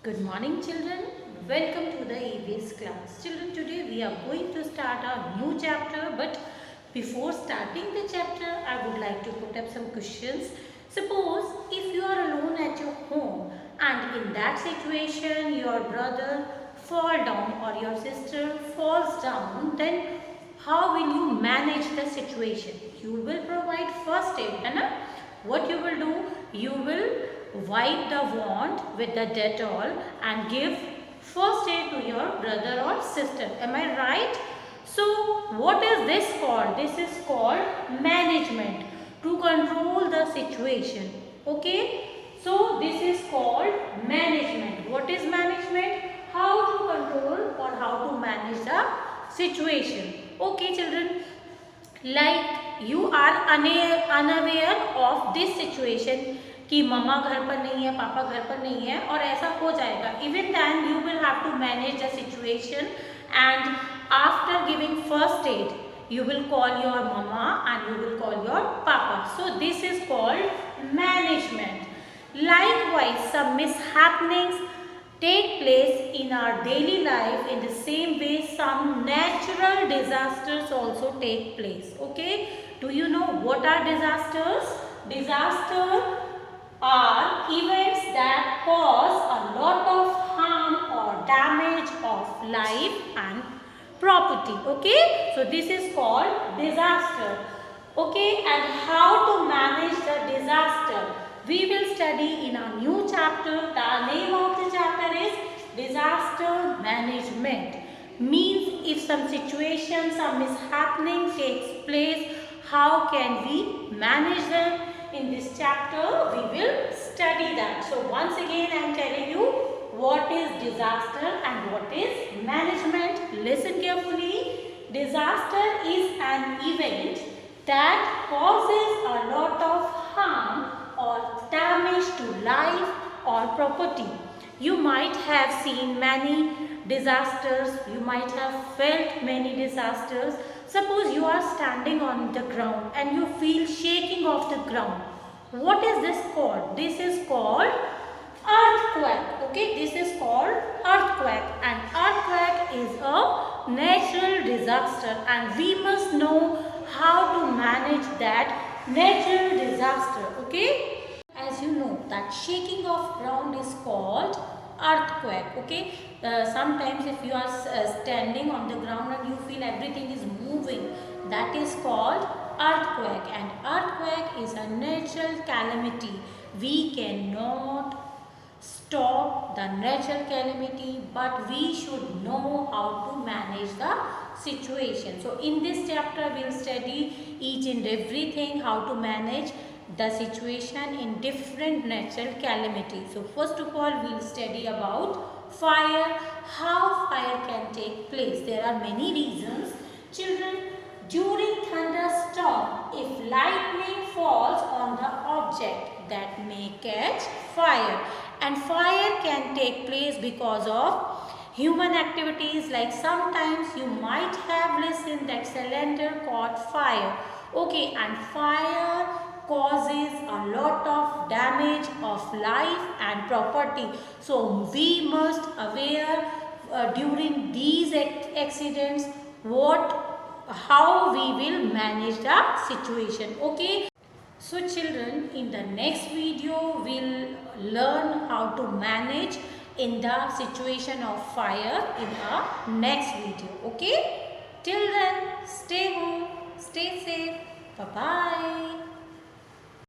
Good morning children. Welcome to the EVS class. Children, today we are going to start our new chapter, but before starting the chapter I would like to put up some questions. Suppose if you are alone at your home and in that situation your brother fall down or your sister falls down, then how will you manage the situation? You will provide first aid, है ना? What you will do? You will wipe the wound with the Dettol and give first aid to your brother or sister. Am I right? So what is this called? This is called management, to control the situation. Okay? So this is called management. What is management? How to control or how to manage the situation. Okay children, like you are unaware of this situation कि मम्मा घर पर नहीं है, पापा घर पर नहीं है और ऐसा हो जाएगा. Even then you will have to manage the situation, and after giving first aid you will call your mama and you will call your papa. So this is called management. Likewise, some mishappenings take place in our daily life. In the same way, some natural disasters also take place. Okay, do you know what are disasters? Disasters are events that cause a lot of harm or damage of life and property. Okay, so this is called disaster. Okay, and how to manage the disaster we will study in our new chapter. The name of the chapter is disaster management. Means if some situation, some mishappening takes place, how can we manage them? In this chapter we will study that. So once again I am telling you what is disaster and what is management. Listen carefully. Disaster is an event that causes a lot of harm or damage to life or property. You might have seen many disasters, you might have felt many disasters. Suppose you are standing on the ground and you feel shaking of the ground. What is this called? This is called earthquake. Okay, this is called earthquake, and earthquake is a natural disaster and we must know how to manage that natural disaster. Okay, as you know that shaking of ground is called earthquake. Okay, sometimes if you are standing on the ground and you feel everything is moving, that is called earthquake. And earthquake is a natural calamity. We cannot stop the natural calamity, but we should know how to manage the situation. So in this chapter we will study each and everything, how to manage the situation in different natural calamities. So first of all we will study about fire, how fire can take place. There are many reasons. Children, during thunderstorm, if lightning falls on the object, that may catch fire. And fire can take place because of human activities, like sometimes you might have listened that cylinder caught fire. Okay, and fire causes a lot of damage of life and property. So we must aware during these accidents how we will manage the situation. Okay, so children, in the next video we'll learn how to manage in the situation of fire in our next video. Okay, till then stay home, stay safe, bye bye.